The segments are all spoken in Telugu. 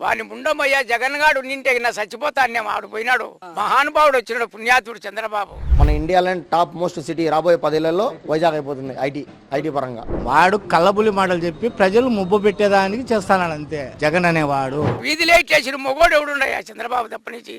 వాని ముండమయ్యా జగన్గాడు నింటే నా చచ్చిపోతాన్నే ఆడు పోయినాడు. మహానుభావుడు వచ్చినాడు, పుణ్యాతుడు చంద్రబాబు. మన ఇండియాలోని టాప్ మోస్ట్ సిటీ రాబోయే 10 ఏళ్లలో వైజాగ్ అయిపోతుంది ఐటీ పరంగా. వాడు కళ్ళబుల్లి మాటలు చెప్పి ప్రజలు ముబ్బు పెట్టేదానికి చేస్తాడు అంతే జగన్ అనేవాడు. వీధిలో చేసిన మొగోడు ఎవడుండయా చంద్రబాబు తప్పనించి.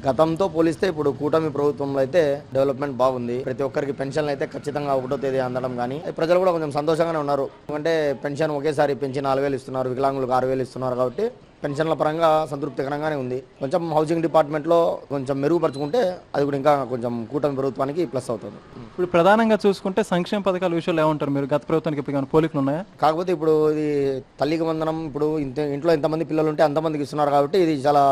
గతంతో పోలిస్తే ఇప్పుడు కూటమి ప్రభుత్వంలో అయితే డెవలప్మెంట్ బాగుంది. ప్రతి ఒక్కరికి పెన్షన్లు అయితే ఖచ్చితంగా 1వ తేదీ అందడం కానీ ప్రజలు కూడా కొంచెం సంతోషంగానే ఉన్నారు. ఎందుకంటే పెన్షన్ ఒకేసారి పెంచి 4,000 ఇస్తున్నారు, వికలాంగులకు 6,000 ఇస్తున్నారు. కాబట్టి పెన్షన్ల పరంగా సంతృప్తికరంగానే ఉంది. కొంచెం హౌసింగ్ డిపార్ట్మెంట్లో కొంచెం మెరుగుపరుచుకుంటే అది కూడా ఇంకా కొంచెం కూటమి ప్రభుత్వానికి ప్లస్ అవుతుంది. ఇప్పుడు ప్రధానంగా చూసుకుంటే సంక్షేమ పథకాల విషయంలో ఏమంటారు మీరు? గత ప్రభుత్వానికి ఇప్పుడు పోలికలు ఉన్నాయా? కాకపోతే ఇప్పుడు ఇది తల్లికి వందనం, ఇప్పుడు ఇంట్లో ఎంతమంది పిల్లలు ఉంటే అంతమందికి ఇస్తున్నారు. కాబట్టి ఇది చాలా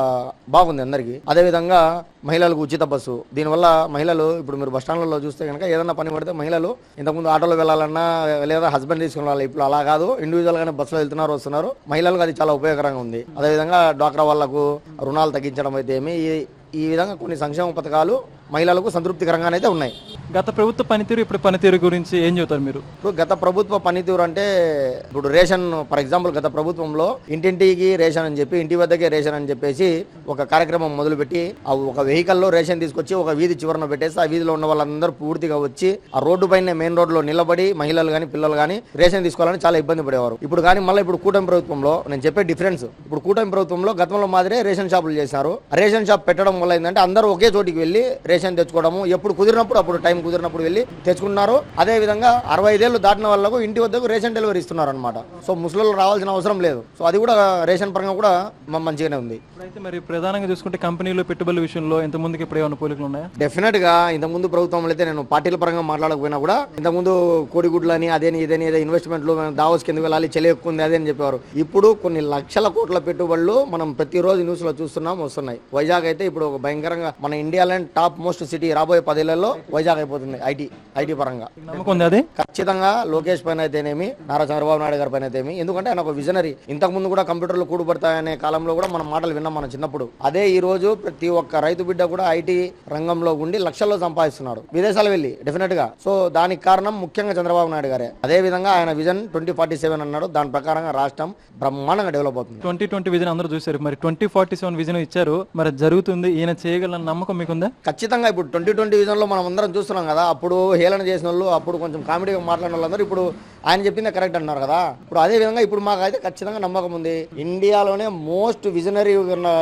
బాగుంది అందరికీ. అదేవిధంగా మహిళలకు ఉచిత బస్సు, దీనివల్ల మహిళలు ఇప్పుడు మీరు బస్టాండ్లలో చూస్తే కనుక ఏదన్నా పని పడితే మహిళలు ఇంతకుముందు ఆటోలో వెళ్ళాలన్నా లేదా హస్బెండ్ తీసుకుని వెళ్ళాలి, ఇప్పుడు అలా కాదు, ఇండివిజువల్గానే బస్సులో వెళ్తున్నారు వస్తున్నారు. మహిళలకు అది చాలా ఉపయోగకరంగా ఉంది. అదేవిధంగా డ్వాక్రా వాళ్లకు రుణాలు తగ్గించడం అయితే ఏమి, ఈ విధంగా కొన్ని సంక్షేమ పథకాలు మహిళలకు సంతృప్తికరంగానైతే ఉన్నాయి. గత ప్రభుత్వ పనితీరు ఇప్పుడు పనితీరు గురించి ఏం చెబుతారు మీరు? ఇప్పుడు గత ప్రభుత్వ పనితీరు అంటే ఇప్పుడు రేషన్, ఫర్ ఎగ్జాంపుల్ గత ప్రభుత్వంలో ఇంటింటికి రేషన్ అని చెప్పి, ఇంటి వద్దకే రేషన్ అని చెప్పేసి ఒక కార్యక్రమం మొదలుపెట్టి ఒక వెహికల్లో రేషన్ తీసుకొచ్చి ఒక వీధి చివరన పెట్టేసి ఆ వీధిలో ఉన్న వాళ్ళందరూ పూర్తిగా వచ్చి ఆ రోడ్డు పైన మెయిన్ రోడ్లో నిలబడి మహిళలు కానీ పిల్లలు కానీ రేషన్ తీసుకోవాలని చాలా ఇబ్బంది పడేవారు. ఇప్పుడు కానీ మళ్ళీ ఇప్పుడు కూటమి ప్రభుత్వంలో నేను చెప్పే డిఫరెన్స్, ఇప్పుడు కూటమి ప్రభుత్వంలో గతంలో మాదిరే రేషన్ షాపులు చేశారు. రేషన్ షాప్ పెట్టడం వల్ల ఏంటంటే అందరూ ఒకే చోటికి వెళ్ళి రేషన్ తెచ్చుకోవడము, ఎప్పుడు కుదిరినప్పుడు అప్పుడు టైం కుదిరినప్పుడు వెళ్ళి తెచ్చుకున్నారు. అదే విధంగా 65 ఏళ్ళు దాటిన వాళ్ళకు ఇంటి వద్దకు రేషన్ డెలివరీ ఇస్తున్నారు అనమాట. సో ముసలిళ్ళు రావాల్సిన అవసరం లేదు. సో అది కూడా రేషన్ పరంగా కూడా మంచిగానే ఉంది. అయితే మరి ప్రధానంగా చూసుకుంటే కంపెనీలు పెట్టుబడుల విషయంలో ఇంత ముందుకి ఇప్పుడు ఏమైనా పోలికలు ఉన్నాయా? డెఫినెట్ గా ఇంతకుముందు ప్రభుత్వంలో అయితే నేను పార్టీల పరంగా మాట్లాడకపోయినా కూడా ఇంతకుముందు కోడిగుడ్లని అదేని ఇదేని ఏదో ఇన్వెస్ట్మెంట్లు దావోస్ కింద వెళ్ళాలి, చలి ఎక్కువ ఉంది అదే అని చెప్పేవారు. ఇప్పుడు కొన్ని లక్షల కోట్ల పెట్టుబడులు మనం ప్రతిరోజు న్యూస్ లో చూస్తున్నాం, వస్తున్నాయి. వైజాగ్ అయితే ఇప్పుడు ఒక భయంకరంగా మన ఇండియాలోని టాప్ మోస్ట్ సిటీ రాబోయే 10 ఏళ్లలో వైజాగ్ అయిపోతుంది ఐటీ పరంగా. నమ్మకం ఉంది అది ఖచ్చితంగా. లోకేష్ పైన అయితేనేమి, నారా చంద్రబాబు నాయుడు గారి పైన అయితేమి, ఎందుకంటే ఆయన ఒక విజనరీ. ఇంతకు ముందు కూడా కంప్యూటర్లు కూడుపడతాయనే కాలంలో కూడా మనం మాటలు విన్నాం మన చిన్నప్పుడు. అదే ఈ రోజు ప్రతి ఒక్క రైతు బిడ్డ కూడా ఐటీ రంగంలో ఉండి లక్షల్లో సంపాదిస్తున్నాడు విదేశాలు వెళ్ళి డెఫినెట్ గా. సో దానికి కారణం ముఖ్యంగా చంద్రబాబు నాయుడు గారే. అదే విధంగా ఆయన విజన్ 2047 అన్నాడు. దాని ప్రకారంగా రాష్ట్రం బ్రహ్మాండంగా డెవలప్ అవుతుంది. 2020 విజన్ అందరూ చూశారు, మరి 2047 విజన్ ఇచ్చారు, మరి జరుగుతుంది, ఈయన చేయగల నమ్మకం మీకుందా? ఖచ్చితంగా. ఇప్పుడు 2020 విజన్ లో మనం అందరం చూస్తున్నాం కదా, అప్పుడు హేళన చేసిన వాళ్ళు, అప్పుడు కొంచెం కామెడీగా మాట్లాడిన వాళ్ళందరూ ఇప్పుడు ఆయన చెప్పిందే కరెక్ట్ అన్నారు కదా. ఇప్పుడు అదే విధంగా ఇప్పుడు మాకు అయితే ఖచ్చితంగా నమ్మకం ఉంది. ఇండియాలోనే మోస్ట్ విజనరీ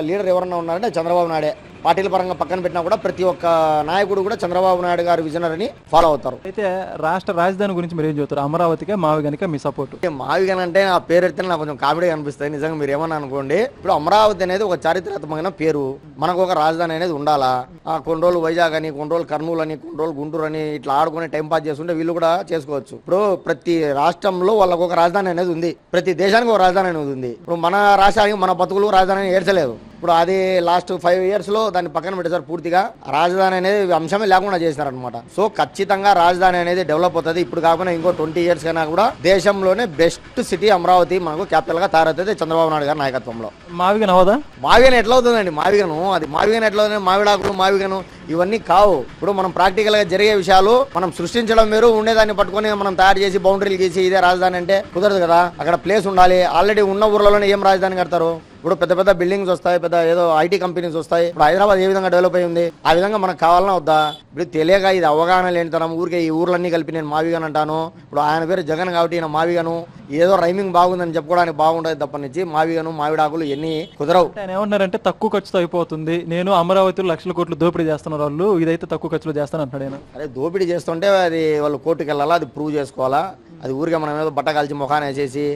లీడర్ ఎవరన్నా ఉన్నారంటే చంద్రబాబు నాయుడే. పార్టీల పరంగా పక్కన పెట్టినా కూడా ప్రతి ఒక్క నాయకుడు కూడా చంద్రబాబు నాయుడు గారి విజనరీని ఫాలో అవుతారు. అయితే రాష్ట్ర రాజధాని గురించి మీరు ఏం చెబుతారు? అమరావతికే మావిగానికే మీ సపోర్ట్? మావిగన్ అంటే ఆ పేరు ఎడితే నాకు కొంచెం కామెడీ అనిపిస్తుంది. నిజంగా మీరు ఏమన్నా అనుకోండి. ఇప్పుడు అమరావతి అనేది ఒక చారిత్రాత్మకమైన పేరు. మనకు ఒక రాజధాని అనేది ఉండాలా. కొన్ని రోజులు వైజాగ్ అని, కొన్ని రోజులు కర్నూలు అని, కొన్ని రోజులు గుంటూరు అని ఇట్లా ఆడుకుని టైం పాస్ చేస్తుంటే వీళ్ళు కూడా చేసుకోవచ్చు. ఇప్పుడు ప్రతి రాష్ట్రంలో వాళ్ళకు ఒక రాజధాని అనేది ఉంది, ప్రతి దేశానికి ఒక రాజధాని అనేది ఉంది. ఇప్పుడు మన రాష్ట్రానికి మన బతుకులు రాజధాని ఏడ్చలేదు. ఇప్పుడు అది లాస్ట్ 5 years లో దాన్ని పక్కన పెట్టేసారు. పూర్తిగా రాజధాని అనేది అంశమే లేకుండా చేసినారనమాట. సో ఖచ్చితంగా రాజధాని అనేది డెవలప్ అవుతుంది. ఇప్పుడు కాకుండా ఇంకో 20 years కన్నా కూడా దేశంలోనే బెస్ట్ సిటీ అమరావతి మనకు క్యాపిటల్ గా తయారవుతుంది చంద్రబాబు నాయుడు గారి నాయకత్వంలో. మావిగన్ అవదా? మావిగన్ ఎట్లా అవుతుందండి? మావిగను అది మావిగన్ ఎట్లా అవుతుంది? మావిడాకులు మావిగను ఇవన్నీ కావు. ఇప్పుడు మనం ప్రాక్టికల్ గా జరిగే విషయాలు మనం సృష్టించడం వేరు, ఉండేదాన్ని పట్టుకొని మనం తయారు చేసి బౌండరీలు గీసి ఇదే రాజధాని అంటే కుదరదు కదా. అక్కడ ప్లేస్ ఉండాలి. ఆల్రెడీ ఉన్న ఊర్లలోనే ఏం రాజధాని కడతారు? ఇప్పుడు పెద్ద పెద్ద బిల్డింగ్స్ వస్తాయి, పెద్ద ఏదో ఐటీ కంపెనీస్ వస్తాయి. ఇప్పుడు హైదరాబాద్ ఏ విధంగా డెవలప్ అయి ఉంది, ఆ విధంగా మనకు కావాలన్నా వద్దా? ఇప్పుడు తెలియక ఇది అవగాహన లేనితనం. ఊరికే ఈ ఊర్లన్నీ కలిపి నేను మావిగన్ అంటాను. ఇప్పుడు ఆయన పేరు జగన్ కాబట్టి ఈయన మావిగను, ఏదో రైమింగ్ బాగుందని చెప్పుకోవడానికి బాగుంటుంది తప్ప నుంచి మావిగను మావిడాకులు ఎన్ని కుదరవు. ఆయన ఏమంటున్నారంటే తక్కువ ఖర్చుతో అయిపోతుంది, నేను అమరావతిలో లక్షల కోట్లు దోపిడీ చేస్తున్నారు వాళ్ళు, ఇదైతే తక్కువ ఖర్చులో చేస్తాను అంటాడు ఆయన. అరే దోపిడీ చేస్తుంటే అది వాళ్ళు కోర్టుకు వెళ్ళాలా, అది ప్రూవ్ చేసుకోవాలా. అది ఊరికే మనం ఏదో బట్ట కాల్చి ముఖాన్ని వేసేసి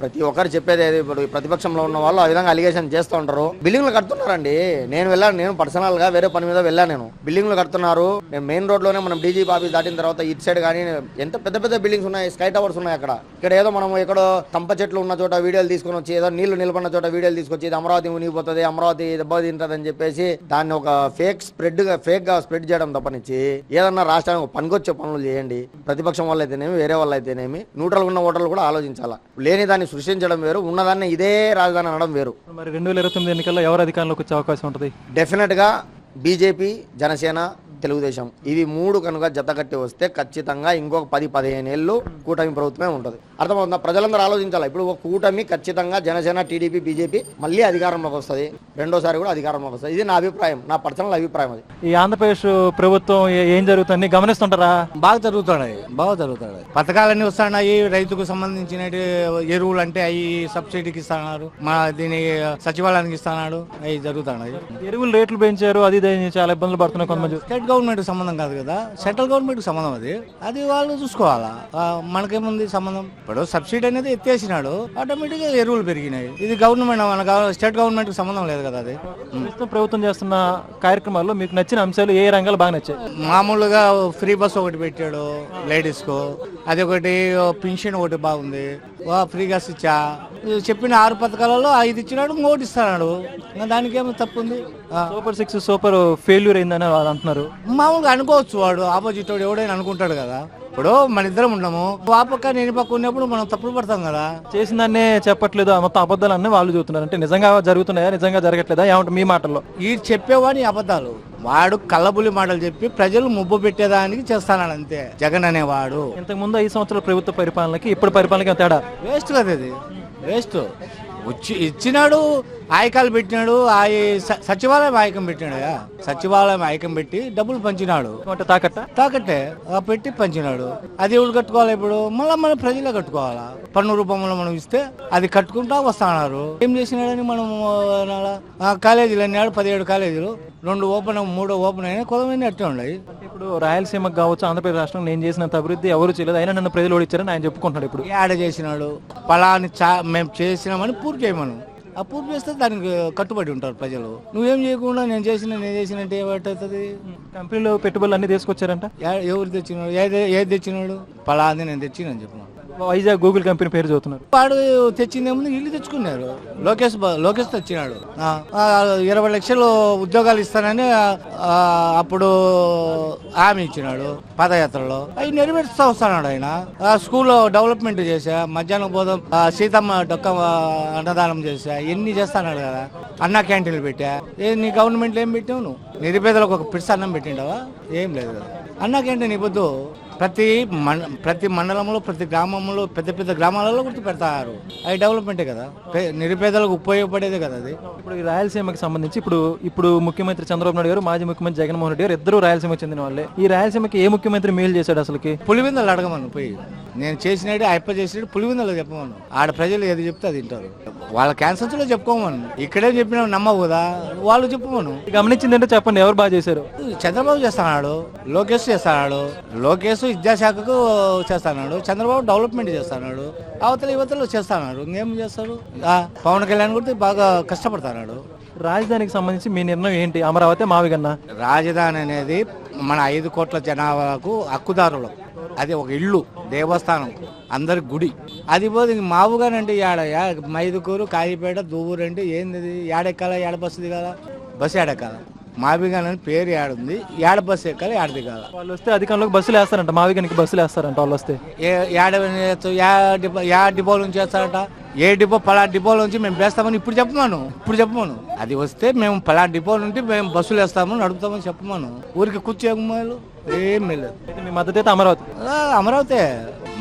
ప్రతి ఒక్కరు చెప్పేది ఏది. ఇప్పుడు ప్రతిపక్షంలో ఉన్న వాళ్ళు ఆ విధంగా అలిగేషన్ చేస్తూ ఉంటారు. బిల్డింగ్లు కడుతున్నారండి. నేను వెళ్ళాను, నేను పర్సనల్ గా వేరే పని మీద వెళ్ళాను. నేను బిల్డింగ్లు కడుతున్నారు. నేను మెయిన్ రోడ్ లోనే మనం డీజీపీ ఆఫీస్ దాటిన తర్వాత ఇటు సైడ్ కానీ ఎంత పెద్ద పెద్ద బిల్డింగ్స్ ఉన్నాయి, స్కై టవర్స్ ఉన్నాయి. అక్కడ ఇక్కడ ఏదో మనం ఎక్కడో తంప చెట్లు ఉన్న చోట వీడియోలు తీసుకొని వచ్చి, ఏదో నీళ్లు నిలబడిన చోట వీడియోలు తీసుకొచ్చి ఇది అమరావతి మునిగిపోతుంది, అమరావతి దెబ్బ తింటుంది అని చెప్పేసి దాన్ని ఒక ఫేక్ గా స్ప్రెడ్ చేయడం తప్పనిచ్చి ఏదన్నా రాష్ట్రానికి పనికొచ్చే పనులు చేయండి. ప్రతిపక్షం వాళ్ళు అయితేనేమి, వేరే వాళ్ళు అయితేనేమి, న్యూట్రల్ ఉన్న ఓటర్లు కూడా ఆలోచించాలా. లేని దాన్ని సృష్టించడం వేరు, ఉన్నదాన్ని ఇదే రాజధాని అనడం వేరు. మరి 2029 ఎన్నికల్లో ఎవరు అధికారంలోకి వచ్చే అవకాశం ఉంటుంది? డెఫినెట్ గా బీజేపీ, జనసేన తెలుగుదేశం, ఇవి 3 కనుక జతకట్టి వస్తే ఖచ్చితంగా ఇంకొక 10-15 ఏళ్ళు కూటమి ప్రభుత్వమే ఉంటుంది. అర్థమవుతుందా? ప్రజలందరూ ఆలోచించాలి. ఇప్పుడు ఒక కూటమి ఖచ్చితంగా జనసేన, టీడీపీ, బీజేపీ మళ్ళీ అధికారంలోకి వస్తుంది, రెండోసారి కూడా అధికారంలోకి వస్తుంది. ఇది నా అభిప్రాయం, నా పర్సనల్ అభిప్రాయం. అది ఈ ఆంధ్రప్రదేశ్ ప్రభుత్వం ఏం జరుగుతుంది గమనిస్తుంటారా? బాగా జరుగుతున్నాయి, బాగా జరుగుతున్నాయి. పథకాలన్నీ వస్తున్నాయి. రైతుకు సంబంధించిన ఎరువులు అంటే అవి సబ్సిడీకి ఇస్తున్నారు, దీని సచివాలయానికి ఇస్తున్నాడు, అవి జరుగుతున్నాయి. ఎరువులు రేట్లు పెంచారు, అది ఇది అని చాలా ఇబ్బందులు పడుతున్నారు కొంతమంది. స్టేట్ గవర్నమెంట్ సంబంధం కాదు కదా, సెంట్రల్ గవర్నమెంట్ సంబంధం. అది వాళ్ళు చూసుకోవాలా, మనకేముంది సంబంధం? ఇప్పుడు సబ్సిడీ అనేది ఎత్తేసినాడు, ఆటోమేటిక్ గా ఎరువులు పెరిగినాయి. ఇది గవర్నమెంట్, మన స్టేట్ గవర్నమెంట్ సంబంధం లేదు కదా. అది ప్రభుత్వం చేస్తున్న కార్యక్రమాల్లో మీకు నచ్చిన అంశాలు ఏ రంగాలు బాగా నచ్చాయి? మామూలుగా ఫ్రీ బస్ ఒకటి పెట్టాడు లేడీస్ కు, అది ఒకటి పెన్షన్ ఒకటి బాగుంది, ఫ్రీ గ్యాస్ ఇచ్చా. చెప్పిన 6 పథకాలలో 5 ఇచ్చినాడు, 3 ఇస్తున్నాడు. దానికి ఏమో తప్పు ఉంది? సూపర్ 6 సూపర్ ఫెయిల్యూర్ అయిందని వాళ్ళు అంటున్నారు. మామూలుగా అనుకోవచ్చు, వాడు ఆపోజిట్ వాడు ఎవడైనా అనుకుంటాడు కదా. ఇప్పుడు మన ఇద్దరం ఉండము, ఆ పక్క నేను పక్క ఉన్నప్పుడు మనం తప్పులు పడతాం కదా. చేసిన దాన్నే చెప్పట్లేదు, మొత్తం అబద్ధాలు అన్నీ వాళ్ళు చూస్తున్నారు. అంటే నిజంగా జరుగుతున్నాయా, నిజంగా జరగట్లేదా? ఏమంటారు మీ మాటల్లో? ఈ చెప్పేవాడిని అబద్ధాలు, వాడు కళ్ళబుల్లి మాటలు చెప్పి ప్రజలు ముబ్బు పెట్టేదానికి చేస్తాడు అంతే జగన్ అనేవాడు. ఇంతకు ముందు 5 సంవత్సరాల ప్రభుత్వ పరిపాలనకి ఇప్పుడు పరిపాలనకి తేడా వేస్ట్ కదా, ఇది వేస్ట్. ఇచ్చినాడు, ఆయకాలు పెట్టినాడు, సచివాలయం ఆయకం పెట్టినాడు, సచివాలయం ఆయకం పెట్టి డబ్బులు పంచినాడు. తాకట్టే పెట్టి పంచినాడు. అది ఎవరు కట్టుకోవాలి? ఇప్పుడు మళ్ళీ మన ప్రజలే కట్టుకోవాలా? పన్ను రూపంలో మనం ఇస్తే అది కట్టుకుంటా వస్తున్నారు. ఏం చేసినాడని మనం కాలేజీలు అన్నాడు, 17 కాలేజీలు, 2 ఓపెన్ 3 ఓపెన్ అయినా కొద్దిమంది అట్టే ఉన్నాయి. ఇప్పుడు రాయలసీమకు కావచ్చు, ఆంధ్రప్రదేశ్ రాష్ట్రం నేను చేసినంత అభివృద్ధి ఎవరు చేయలేదు, అయినా నన్ను ప్రజలు ఓడిచ్చారని ఆయన చెప్పుకుంటున్నాడు. ఇప్పుడు యాడ చేసినాడు? పలాని మేము చేసినామని పూర్తి చేయమను, ఆ పూర్తి చేస్తే దానికి కట్టుబడి ఉంటారు ప్రజలు. నువ్వేం చేయకుండా నేను చేసినంటే ఏమవుతుంది? కంపెనీలో పెట్టుబడులు అన్ని తీసుకొచ్చారంట. ఎవరు తెచ్చినాడు? ఏది తెచ్చినాడు? పలాని నేను తెచ్చినని చెప్పినాడు. వైజాగ్ గూగుల్ కంపెనీ పేరు చదువుతున్నారు. వాడు తెచ్చిందేమో ఇల్లు తెచ్చుకున్నారు. లోకేష్ తెచ్చినాడు. 20 లక్షలు ఉద్యోగాలు ఇస్తానని అప్పుడు హామీ ఇచ్చినాడు పాదయాత్రలో. అవి నెరవేరుస్తా వస్తున్నాడు ఆయన. స్కూల్లో డెవలప్మెంట్ చేశా, మధ్యాహ్నం భోజనం, సీతమ్మ డొక్క అన్నదానం చేశా, ఎన్ని చేస్తాడు కదా. అన్నా క్యాంటీన్లు పెట్టా. నీ గవర్నమెంట్లో ఏం పెట్టావు? నువ్వు నిరుపేదలకు ఒక పిడిస అన్నం పెట్టిండవా? ఏం లేదు కదా. అన్నా క్యాంటీన్ ఇవ్వద్దు. ప్రతి మండలంలో, ప్రతి గ్రామంలో, పెద్ద పెద్ద గ్రామాలలో గుర్తు పెడతారు. అవి డెవలప్మెంటే కదా, నిరుపేదలకు ఉపయోగపడేదే కదా అది. ఇప్పుడు ఈ రాయలసీమకి సంబంధించి ఇప్పుడు ముఖ్యమంత్రి చంద్రబాబు నాయుడు గారు, మాజీ ముఖ్యమంత్రి జగన్మోహన్ రెడ్డి గారు ఇద్దరు రాయలసీమకు చెందిన వాళ్ళే. ఈ రాయలసీమకి ఏ ముఖ్యమంత్రి మేలు చేశాడు అసలుకి? పులివెందులు అడగమను పోయి. నేను చేసినట్టు అయ్యప్ప చేసినట్టు పులివెందులో చెప్పమను. ఆడ ప్రజలు ఏది చెప్తే అది వింటారు. వాళ్ళ క్యాన్సర్స్ లో చెప్పుకోమను. ఇక్కడే చెప్పినా నమ్మవు కదా, వాళ్ళు చెప్పమను. గమనించింది అంటే చెప్పండి, ఎవరు బాగా చేశారు? చంద్రబాబు చేస్తున్నాడు, లోకేష్ చేస్తున్నాడు. లోకేష్ విద్యాశాఖకు చేస్తున్నాడు, చంద్రబాబు డెవలప్మెంట్ చేస్తున్నాడు, యువతలు చేస్తున్నాడు. ఇంకేం చేస్తారు? పవన్ కళ్యాణ్ కూడా బాగా కష్టపడుతున్నాడు. రాజధానికి సంబంధించి మీ నిర్ణయం ఏంటి? అమరావతి మావిగన్నా? రాజధాని అనేది మన 5 కోట్ల జనాభాకు హక్కుదారులు. అది ఒక ఇల్లు, దేవస్థానం, అందరి గుడి. అది పోతే మావుగానంటే మైదుకూరు, కాయిపేట, దువ్వూరు అంటే ఏంది? ఏడెక్కాల, ఏడ బస్సు దిగాల? బస్సు ఏడెక్కాల. మావిగానని పేరు ఏడుంది, ఏడ బస్సు ఎక్కాలి, ఏడ దిగాల. వాళ్ళు వస్తే అధికారంలోకి బస్సులు వేస్తారంట, మావిగానికి బస్సులు వేస్తారంట. వాళ్ళు వస్తే యా డిపోల నుంచి వేస్తారట. ఏ డిపో పలా డిపోల నుంచి మేము వేస్తామని ఇప్పుడు చెప్పమను. అది వస్తే మేము పలా డిపో నుండి మేము బస్సులు వేస్తామని నడుపుతామని చెప్పమను. ఊరికి కూర్చోమలు ఏం లేదు. మీ మద్దతు అయితే అమరావతి? అమరావతి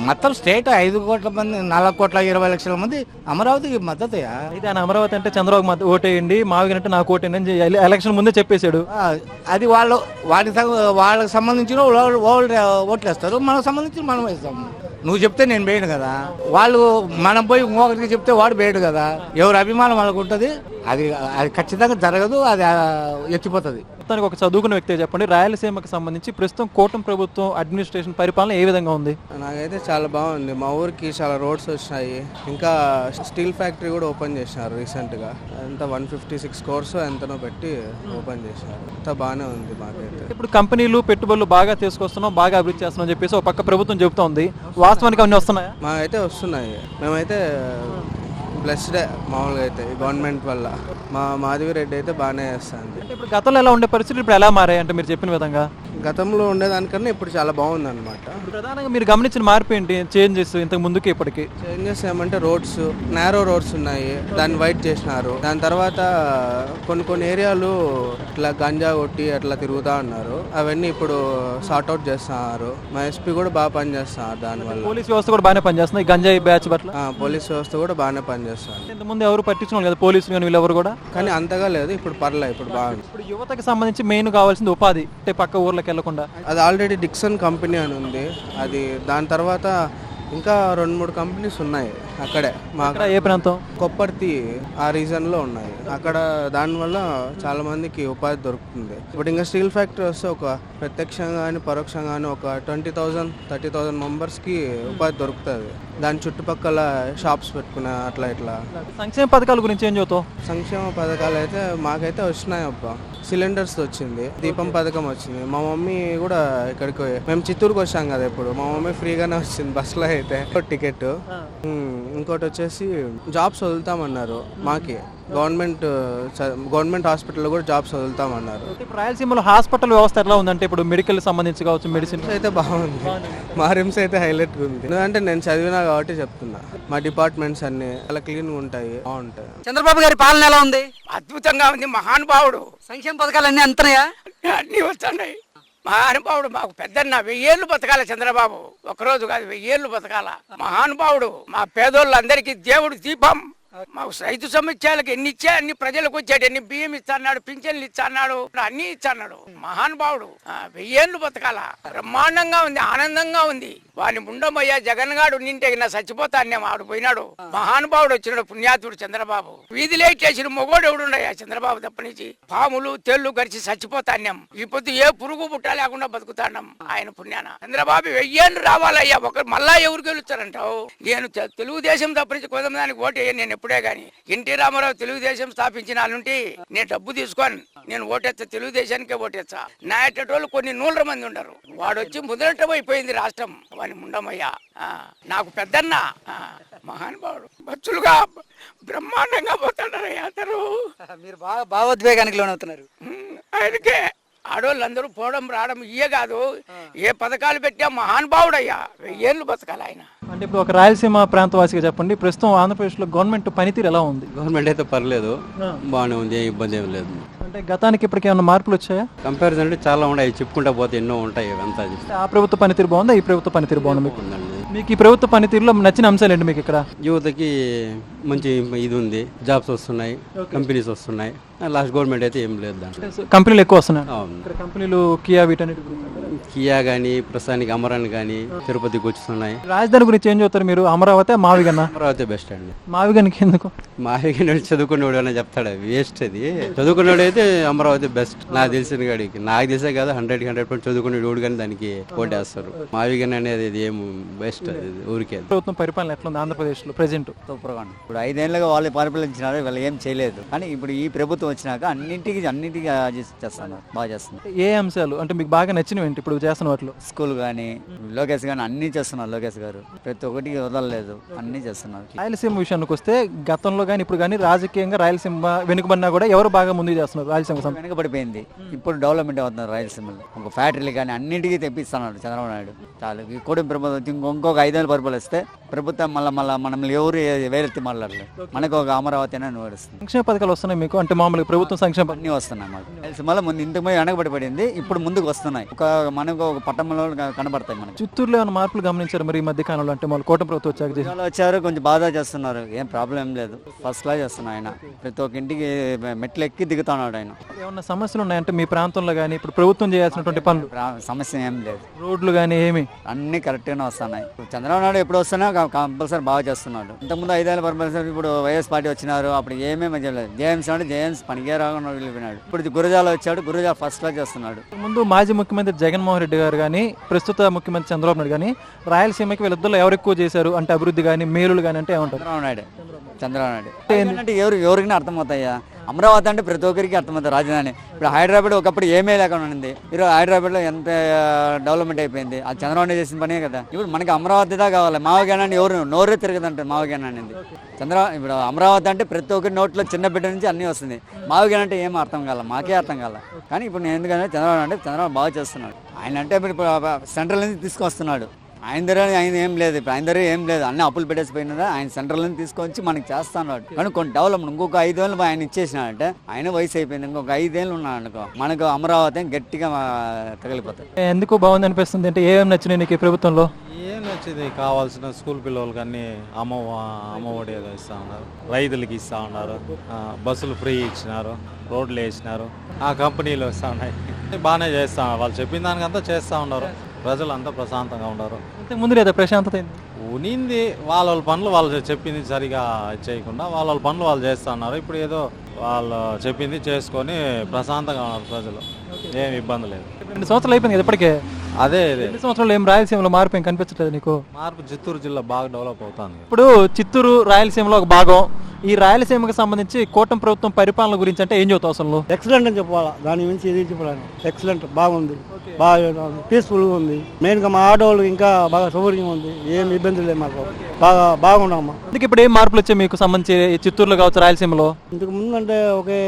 మొత్తం స్టేట్ 5 కోట్ల మంది, 4,20,00,000 మంది అమరావతికి మద్దతు. అయితే ఆయన అమరావతి అంటే చంద్రబాబు ఓటేయండి, మావిగంటే నాకు ఓటేయండి అని ఎలక్షన్ ముందే చెప్పేశాడు. అది వాళ్ళకి సంబంధించిన ఓట్లు వేస్తారు, మనకు సంబంధించి మనం వేస్తాము. నువ్వు చెప్తే నేను వేయను కదా, వాళ్ళు మనం పోయి ఇంకొకరికి చెప్తే వాడు వేయడు కదా. ఎవరి అభిమానం వాళ్ళకు ఉంటుంది. అది ఖచ్చితంగా జరగదు, అది ఎత్తిపోతుంది. మొత్తానికి ఒక చదువుకున్న వ్యక్తి చెప్పండి, రాయలసీమకు సంబంధించి ప్రస్తుతం కూటమి ప్రభుత్వం అడ్మినిస్ట్రేషన్ పరిపాలన ఏ విధంగా ఉంది? నాకైతే చాలా బాగుంది. మా ఊరికి చాలా రోడ్స్ వచ్చినాయి, ఇంకా స్టీల్ ఫ్యాక్టరీ కూడా ఓపెన్ చేసినారు రీసెంట్గా. అంతా 156 crores ఎంతనో పెట్టి ఓపెన్ చేసినారు. అంతా బాగానే ఉంది మాకైతే. ఇప్పుడు కంపెనీలు పెట్టుబడులు బాగా తీసుకొస్తున్నాం, బాగా అభివృద్ధి చేస్తున్నాం చెప్పేసి ఒక పక్క ప్రభుత్వం చెబుతోంది. వాస్తవానికి అన్నీ వస్తున్నాయా? మాకైతే వస్తున్నాయి. మేమైతే ప్లస్ డే మామూలుగా అయితే గవర్నమెంట్ వల్ల. మా మాధవి రెడ్డి అయితే బాగానే చేస్తుంది. అంటే ఇప్పుడు గతంలో ఎలా ఉండే పరిస్థితులు ఇప్పుడు ఎలా మారాయి అంటే మీరు చెప్పిన విధంగా? గతంలో ఉండేదానికన్నా ఇప్పుడు చాలా బాగుంది అనమాట. ప్రధానంగా మీరు గమనించిన మార్పు ఏంటి, చేంజెస్ ఇంతకు ముందుకి ఇప్పటికి? చేంజెస్ ఏమంటే రోడ్స్, నేరో రోడ్స్ ఉన్నాయి, దాన్ని వైట్ చేసినారు. దాని తర్వాత కొన్ని ఏరియాలు ఇట్లా గంజా కొట్టి అట్లా తిరుగుతా ఉన్నారు, అవన్నీ ఇప్పుడు సార్ట్అవుట్ చేస్తున్నారు. మా ఎస్పీ కూడా బాగా పనిచేస్తున్నారు దానివల్ల. పోలీస్ వ్యవస్థ కూడా బాగానే పనిచేస్తుంది, ఈ గంజాయి బ్యాచ్ పట్ల పోలీస్ వ్యవస్థ కూడా బాగానే పనిచేస్తుంది. ఇంతకుముందు ఎవరు పట్టించుకోవాలి కదా పోలీసులు కానీ వీళ్ళెవరు కూడా, కానీ అంతగా లేదు, ఇప్పుడు పర్లేదు, ఇప్పుడు బాగుంది. ఇప్పుడు యువతకి సంబంధించి మెయిన్ కావాల్సింది ఉపాధి, అంటే పక్క ఊర్లకు వెళ్లకుండా. అది ఆల్రెడీ డిక్సన్ కంపెనీ అని ఉంది, అది దాని తర్వాత ఇంకా 2-3 కంపెనీస్ ఉన్నాయి అక్కడే. మా ఏ ప్రాంతం? కొప్పర్తి ఆ రీజన్లో ఉన్నాయి. అక్కడ దానివల్ల చాలా మందికి ఉపాధి దొరుకుతుంది. ఇప్పుడు ఇంకా స్టీల్ ఫ్యాక్టరీ వస్తే ఒక ప్రత్యక్షంగా కానీ పరోక్షంగా కానీ ఒక 20,000-30,000 మెంబర్స్కి ఉపాధి దొరుకుతుంది. దాని చుట్టుపక్కల షాప్స్ పెట్టుకునే అట్లా ఇట్లా. సంక్షేమ పథకాల గురించి ఏం చెబుతావు? సంక్షేమ పథకాలు అయితే మాకైతే వచ్చినాయి అబ్బా. సిలిండర్స్ వచ్చింది, దీపం పథకం వచ్చింది. మా మమ్మీ కూడా ఇక్కడికి, మేము చిత్తూరుకి వచ్చాం కదా, ఇప్పుడు మా మమ్మీ ఫ్రీగానే వచ్చింది బస్సులో అయితే టికెట్. ఇంకోటి వచ్చేసి జాబ్స్ వదులుతామన్నారు మాకి, గవర్నమెంట్ హాస్పిటల్లో కూడా జాబ్స్ వదులుతామన్నారు. రాయలసీమలో హాస్పిటల్ వ్యవస్థ ఎట్లా ఉందంటే ఇప్పుడు మెడికల్ సంబంధించి కావచ్చు, మెడిసిన్ అయితే బాగుంది. మా రిమ్స్ అయితే హైలైట్గా ఉంది. ఎందుకంటే నేను చదివినా కాబట్టి చెప్తున్నా, మా డిపార్ట్మెంట్స్ అన్ని చాలా క్లీన్గా ఉంటాయి, బాగుంటాయి. చంద్రబాబు గారి పాలన ఎలా ఉంది? అద్భుతంగా ఉంది, మహానుభావుడు. సంక్షేమ పథకాలు అన్ని అంతనయా? అన్నీ వస్తున్నాయి. మహానుభావుడు, మాకు పెద్దన్న 1000 ఏళ్ళు బతకాల చంద్రబాబు, ఒకరోజు కాదు 1000 ఏళ్ళు బతకాల. మహానుభావుడు, మా పేదోళ్ళందరికీ దేవుడు దీపం. మాకు రైతు సమస్యలకు ఎన్ని ఇచ్చా అన్ని ప్రజలకు వచ్చాడు, ఎన్ని బియ్యం ఇస్తాడు, పింఛన్లు ఇస్తాడు, అన్ని ఇస్తాడు. మహానుభావుడు 1000 ఏళ్ళు బతకాల. బ్రహ్మాండంగా ఉంది, ఆనందంగా ఉంది. వాని ముండమయ్యా జగన్ గాడు నింటే చచ్చిపోతాన్నే ఆడు పోయినాడు. మహానుభావుడు వచ్చినాడు, పుణ్యాతుడు చంద్రబాబు. వీధి లైట్ చేసిన మొగోడు ఎవడుండయా చంద్రబాబు తప్పనించి. పాములు తేళ్లు గడిచి చచ్చిపోతాన్యం, ఈ పొద్దు ఏ పురుగు పుట్ట లేకుండా బతుకుతాన్నాం ఆయన పుణ్యాన. చంద్రబాబు 1000 ఏళ్ళు రావాలయ్యా, ఒకరు మళ్ళా ఎవరు గెలుస్తారంటావు? నేను తెలుగుదేశం తప్పనించి కోదమదానికి ఓటు వేయను నేను ఎప్పుడే గాని. ఎన్టీ రామారావు తెలుగుదేశం స్థాపించిన నుండి నేను డబ్బు తీసుకొని నేను ఓటేస్తా, తెలుగుదేశానికే ఓటేస్తా. నా ఎట్టేటోళ్ళు కొన్ని 100 మంది ఉండరు. వాడు వచ్చి ముదలటమైపోయింది రాష్ట్రం, వాని ముండమయ్యా. నాకు పెద్దన్న మహానుభావుడు, బచ్చులుగా బ్రహ్మాండంగా పోతాడయ్యా అందరూ. మీరు బాగా భావోద్వేగానికి లోనవుతున్నారు. ఆయనకే ఆడోళ్ళందరూ పోవడం రావడం ఇయే కాదు, ఏ పథకాలు పెట్టా మహానుభావుడు అయ్యా. 1000 ఏళ్ళు బతకాలి ఆయన. అంటే ఇప్పుడు ఒక రాయలసీమ ప్రాంతవాసిగా చెప్పండి, ప్రస్తుతం ఆంధ్రప్రదేశ్లో గవర్నమెంట్ పనితీరు ఎలా ఉంది? గవర్నమెంట్ అయితే పర్లేదు, బాగానే ఉంది, ఏం ఇబ్బంది ఏం లేదు. అంటే గతానికి ఇప్పటికి ఏమైనా మార్పులు వచ్చాయా? కంపారిజన్ అంటే చాలా ఉన్నాయి, చెప్పుకుంటా పోతే ఎన్నో ఉంటాయి. అంతా ఆ ప్రభుత్వ పనితీరు బాగుందా, ఈ ప్రభుత్వ పనితీరు బాగుందా మీకు? ఉందండి. మీకు ఈ ప్రభుత్వ పనితీరులో నచ్చిన అంశాలు ఏంటి మీకు? ఇక్కడ యువతకి మంచి ఇది ఉంది, జాబ్స్ వస్తున్నాయి, కంపెనీస్ వస్తున్నాయి. లాస్ట్ గవర్నమెంట్ అయితే ఏం లేదు దాంట్లో. కంపెనీలు ఎక్కువ వస్తున్నాయి. అవును. ఇక్కడ కంపెనీలు కియా వీటన్నిటి గురించి. కియా కానీ ప్రస్తుతానికి అమరాన్ కానీ తిరుపతికి వస్తున్నాయి. రాజధాని గురించి ఏం చెప్తారు మీరు? అమరావతి మావిగన్నా? అమరావతి బెస్ట్ అండి. మావిగన్కి ఎందుకు? మావిగన్ చదువుకునేవాడు అని చెప్తాడు, వేస్ట్ అది. చదువుకునేవాడు అయితే అమరావతి బెస్ట్ నాకు తెలిసిన కాడికి. నాకు తెలిసే కదా 100% చదువుకునేవాడు కానీ దానికి ఓటేస్తారు. మావిగన్ అనేది ఏం బెస్ట్ ఊరికే. ప్రభుత్వం పరిపాలన ఎట్లా ఉంది ఆంధ్రప్రదేశ్ లో ప్రెసెంట్? సూపర్గా ఉంది. ఇప్పుడు 5 ఏళ్ళుగా వాళ్ళు పరిపాలించినారు, వీళ్ళు ఏం చేయలేదు. కానీ ఇప్పుడు ఈ ప్రభుత్వం వచ్చినాక అన్నింటికి చేస్తున్నారు, బాగా చేస్తున్నారు. ఏ అంశాలు అంటే మీకు బాగా నచ్చినవి ఏంటి ఇప్పుడు చేస్తున్న వాటిలో? స్కూల్ కానీ లోకేష్ కానీ అన్ని చేస్తున్నారు. లోకేష్ గారు ప్రతి ఒక్కటికి వదలలేదు, అన్ని చేస్తున్నారు. రాయలసీమ విషయానికి వస్తే గతంలో కానీ ఇప్పుడు కానీ రాజకీయంగా రాయలసీమ వెనుకబడినా కూడా ఎవరు బాగా ముందుకు చేస్తున్నారు? రాయలసీమ వెనుకబడిపోయింది, ఇప్పుడు డెవలప్మెంట్ అవుతున్నారు రాయలసీమలో. ఒక ఫ్యాక్టరీలు కానీ అన్నింటికీ తెప్పిస్తున్నాడు చంద్రబాబు నాయుడు. చాలు ఈ కోడి ప్రభుత్వం ఇంకొక 5 ఏళ్ళు పరిపాలిస్తే ప్రభుత్వం మళ్ళీ మనల్ని ఎవరు వేరెత్తి మాట్లాడలేదు. మనకు ఒక అమరావతి అని నడుస్తుంది. సంక్షేమ పథకాలు వస్తున్నాయి మీకు? అంటే మామూలుగా ప్రభుత్వం సంక్షేమ అన్నీ వస్తున్నాయి మాకు. రాయలసీమలో ముందు ఇంతకు వెనకబడిపోయింది, ఇప్పుడు ముందుకు వస్తున్నాయి. మనకు ఒక పట్టణంలో కనబడతాయి మనకి. చిత్తూరులో ఏమైనా మార్పులు గమనించారు మరి ఈ మధ్య కాలంలో? అంటే వాళ్ళు కూటమి ప్రభుత్వం వచ్చారు, కొంచెం బాగా చేస్తున్నారు, ఏం ప్రాబ్లం ఏం లేదు, ఫస్ట్ క్లాస్ చేస్తున్నారు ఆయన. ప్రతి ఒక్క ఇంటికి మెట్లు ఎక్కి దిగుతున్నాడు ఆయన. ఏమన్నా సమస్యలు ఉన్నాయంటే మీ ప్రాంతంలో కానీ ఇప్పుడు ప్రభుత్వం చేయాల్సినటువంటి పనులు? సమస్య ఏం లేదు, రోడ్లు కానీ ఏమి అన్ని కరెక్ట్ గానే వస్తున్నాయి. చంద్రబాబు నాయుడు ఎప్పుడు వస్తున్నా కంపల్సరీ బాగా చేస్తున్నాడు. ఇంతకుముందు 5 ఏళ్ళ పరిపాలన, ఇప్పుడు వైఎస్ పార్టీ వచ్చినారు, అప్పుడు ఏమేమి చేయలేదు. జేఎంసీ అంటే జేఎంసీ పనికే రాకుండా వెళ్ళిపోయినాడు. ఇప్పుడు గురజాల వచ్చాడు, గురజాల ఫస్ట్ క్లాస్ చేస్తున్నాడు. ముందు మాజీ ముఖ్యమంత్రి జగన్మోహన్ రెడ్డి గారు కానీ ప్రస్తుత ముఖ్యమంత్రి చంద్రబాబు నాయుడు కానీ రాయలసీమకి వీళ్ళిద్దరు ఎవరు ఎక్కువ చేశారు అంటే అభివృద్ధి కానీ మేలులు కానీ అంటే ఏమంటారు? చంద్రబాబు నాయుడు ఎవరికైనా అర్థమవుతాయా? అమరావతి అంటే ప్రతి ఒక్కరికి అర్థమవుతుంది రాజధాని. ఇప్పుడు హైదరాబాద్ ఒకప్పుడు ఏమీ లేకుండా ఉంది, ఈరోజు హైదరాబాద్లో ఎంత డెవలప్మెంట్ అయిపోయింది. అది చంద్రబాబు చేసిన పనే కదా. ఇప్పుడు మనకి అమరావతిదా కావాలి. మావగానాన్ని ఎవరు నోరే తిరగదంటారు మావగానాన్ని. ఇప్పుడు అమరావతి అంటే ప్రతి ఒక్కరి నోట్లో చిన్న బిడ్డ నుంచి అన్నీ వస్తుంది. మావగాన అంటే ఏం అర్థం కాల, మాకే అర్థం కాల. కానీ ఇప్పుడు నేను ఎందుకంటే చంద్రబాబు బాగా చేస్తున్నాడు. ఆయన అంటే ఇప్పుడు సెంట్రల్ నుంచి తీసుకొస్తున్నాడు. ఆయన ఏం లేదు, ఇప్పుడు ఆయన దగ్గర ఏం లేదు, అన్ని అప్పులు పెట్టేసిపోయినా ఆయన సెంట్రల్ నుంచి తీసుకొచ్చి మనకి చేస్తున్నాడు. కానీ కొన్ని డెవలప్మెంట్ ఇంకొక 5 ఏళ్ళు ఆయన ఇచ్చేసినాడంటే ఆయన వయసు అయిపోయింది, ఇంకొక 5 ఏళ్ళు ఉన్నాడు అనుకో మనకు అమరావతి గట్టిగా తగిలిపోతాయి. ఎందుకు బాగుంది అనిపిస్తుంది అంటే ఏమేమి నచ్చినాయి నీకు ఈ ప్రభుత్వంలో? ఏం నచ్చింది, కావాల్సిన స్కూల్ పిల్లలకి అన్ని అమ్మఒడి ఏదో ఇస్తా ఉన్నారు, రైతులకి ఇస్తా ఉన్నారు, బస్సులు ఫ్రీ ఇచ్చినారు, రోడ్లు వేసినారు, ఆ కంపెనీలు వస్తూ ఉన్నాయి. బాగానే చేస్తా ఉన్నారు. వాళ్ళు చెప్పిన దానికంతా చేస్తూ ఉన్నారు. ప్రజలంతా ప్రశాంతంగా ఉన్నారు. ఇంతకు ముందు లేదా ప్రశాంతత? ఉనింది, వాళ్ళ పనులు వాళ్ళు చెప్పింది సరిగా చేయకుండా వాళ్ళ పనులు వాళ్ళు చేస్తూ ఉన్నారు. ఇప్పుడు ఏదో వాళ్ళు చెప్పింది చేసుకొని ప్రశాంతంగా ఉన్నారు ప్రజలు. ఏం ఇబ్బంది లేదు. 2 సంవత్సరాలు అయిపోయింది కదా ఇప్పటికే. అదే 2 సంవత్సరాలు ఏం రాయలసీమలో మార్పు ఏం కనిపించట్లేదు నీకు? మార్పు చిత్తూరు జిల్లా బాగా డెవలప్ అవుతుంది. ఇప్పుడు చిత్తూరు రాయలసీమలో ఒక భాగం. ఈ రాయలసీమకు సంబంధించి కూటమి ప్రభుత్వం పరిపాలన గురించి అంటే ఏం చెబుతావు అసలు? ఎక్సలెంట్ అని చెప్పాలా, దాని గురించి ఇది చెప్పాను. ఎక్సలెంట్, బాగుంది, బాగా పీస్ఫుల్గా ఉంది. మెయిన్గా మా ఆడవాళ్ళు ఇంకా బాగా సౌకర్యంగా ఉంది, ఏం ఇబ్బంది లేదు మాకు, బాగున్నామా. అందుకే ఇప్పుడు ఏం మార్పులు వచ్చాయి మీకు సంబంధించి చిత్తూరులో కావచ్చు రాయలసీమలో? ఇంతకు ముందు అంటే ఒకే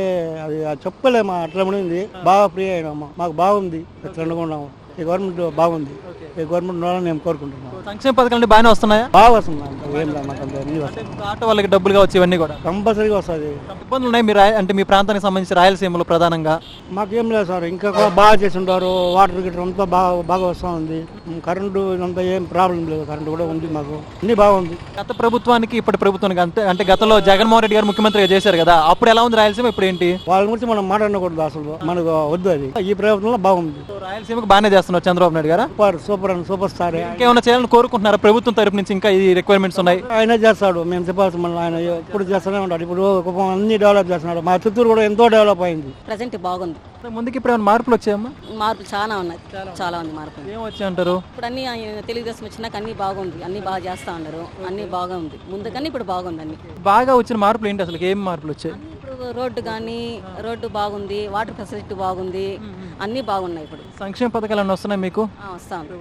అది చెప్పలేమా, అట్లా ఉంది. బాగా ఫ్రీ అయినామా, మాకు బాగుంది, ఎక్సలెంట్గా ఉన్నాము. ఈ గవర్నమెంట్ బాగుంది, ఈ గవర్నమెంట్ ఉండాలని మేము కోరుకుంటున్నాం. సంక్షేమ పథకాలు బాగానే వస్తున్నాయా? బాగా వస్తున్నాం, ఏం లేదు మాకు అన్ని వస్తాయి. ఆటో వాళ్ళకి డబ్బులు కావచ్చు, ఇవన్నీ కూడా కంపల్సరీగా వస్తుంది. ఇబ్బందులు ఉన్నాయి అంటే మీ ప్రాంతానికి సంబంధించి రాయలసీమలో ప్రధానంగా? మాకేం లేదు సార్, ఇంకా కూడా బాగా చేసి ఉంటారు. వాటర్ గిటర్ అంతా బాగా వస్తూ ఉంది. కరెంటు ఇదంతా ఏం ప్రాబ్లం లేదు, కరెంటు కూడా ఉంది, మాకు అన్ని బాగుంది. గత ప్రభుత్వానికి ఇప్పటి ప్రభుత్వానికి అంటే గతంలో జగన్మోహన్ రెడ్డి గారు ముఖ్యమంత్రిగా చేశారు కదా, అప్పుడు ఎలా ఉంది రాయలసీమ, ఇప్పుడు ఏంటి? వాళ్ళ గురించి మనం మాట్లాడకూడదు, అసలు మనకు వద్దు. అది ఈ ప్రభుత్వంలో బాగుంది. రాయలసీమకు బాగానే చేస్తున్నారు చంద్రబాబు నాయుడు గారు. Super star. ఇంకేమైనా చేయాలని కోరుకుంటున్నారా ప్రభుత్వం తరపు నుంచి? ఇంకా ఈ రిక్వైర్మెంట్స్ ఉన్నాయి, ఆయన చేస్తాడు, మేము చెప్పాల్సి మళ్ళీ ఆయన ఎప్పుడు చేస్తూనే ఉంటాడు. ఇప్పుడు అన్ని డెవలప్ చేస్తున్నాడు. మా చిత్తూరు కూడా ఎంతో డెవలప్ అయింది. ప్రజెంట్ బాగుంది. ముందుకి ఇప్పుడు ఏమైనా మార్పులు వచ్చాయమ్మా? మార్పులు చాలా ఉన్నాయి, చాలా ఉంది మార్పులు. ఏం వచ్చాయంటారు? ఇప్పుడు అన్ని తెలుగుదేశం వచ్చినాక అన్ని బాగుంది, అన్ని బాగా చేస్తా ఉన్నారు, అన్ని బాగా ఉంది. ముందు కానీ ఇప్పుడు బాగుంది. అన్ని బాగా వచ్చిన మార్పులు ఏంటి అసలు? ఏం మార్పులు వచ్చాయి? ఇప్పుడు రోడ్డు బాగుంది, వాటర్ ఫెసిలిటీ బాగుంది, అన్ని బాగున్నాయి. ఇప్పుడు సంక్షేమ పథకాలు అన్నీ వస్తున్నాయి మీకు? వస్తాను.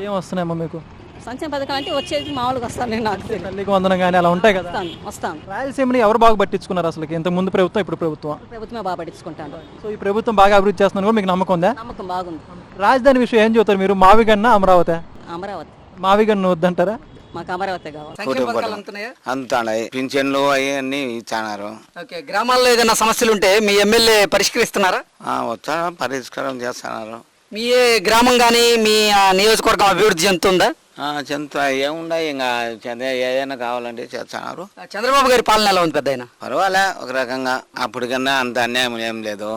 ఏం వస్తున్నాయమ్మా మీకు? సంక్షేమ పథకాలు అంటే వచ్చేది మామూలుగా వస్తాను, నాకు తల్లికి వందనం కానీ అలా ఉంటాయి కదా. వస్తాను. రాయలసీమని ఎవరు బాగా పట్టించుకున్నారు అసలు? ఇంత ముందు ప్రభుత్వం, ఇప్పుడు ప్రభుత్వమే బాగా పట్టించుకుంటాను. సో ఈ ప్రభుత్వం బాగా అభివృద్ధి చేస్తున్నారు కూడా మీకు నమ్మకం ఉందా? నమ్మకం బాగుంది. రాజధాని విషయం ఏం చెబుతారు మీరు? మావిగన్న అమరావతి? అమరావతి. మావిగన్న వద్దంటారా? మాకు అమరావతి కావాలి. సంక్షేమ పథకాలు అందుతున్నాయా? అందుతాయి, పింఛన్లు అవన్నీ ఇచ్చారు. ఓకే, గ్రామాల్లో ఏదైనా సమస్యలు ఉంటే మీ ఎమ్మెల్యే పరిష్కరిస్తున్నారా? వచ్చా పరిష్కారం చేస్తున్నారు. మీ గ్రామం కానీ మీ నియోజకవర్గం అభివృద్ధి చెందుతుందా? ఏముండయి ఇంకా ఏదైనా కావాలంటే చేస్తున్నారు. చంద్రబాబు గారి పాలన ఎలా ఉంది పెద్ద? పర్వాలే, ఒక రకంగా. అప్పటికన్నా అంత అన్యాయం ఏం లేదు,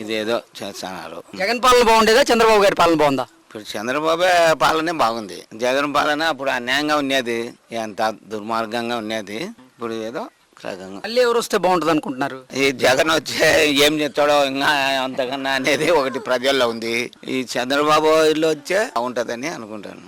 ఇదేదో చేస్తున్నారు. జగన్ పాలన బాగుండేదా, చంద్రబాబు గారి పాలన బాగుందా? ఇప్పుడు చంద్రబాబు పాలనే బాగుంది. జగన్ పాలన అప్పుడు అన్యాయంగా ఉన్నది, ఎంత దుర్మార్గంగా ఉన్నది. ఇప్పుడు ఏదో రకంగా. మళ్ళీ ఎవరు వస్తే బాగుంటుంది అనుకుంటున్నారు? ఈ జగన్ వచ్చే ఏం చేస్తాడో ఇంకా అంతకన్నా అనేది ఒకటి ప్రజల్లో ఉంది. ఈ చంద్రబాబు ఇల్లు వచ్చే ఉంటదని అనుకుంటాను.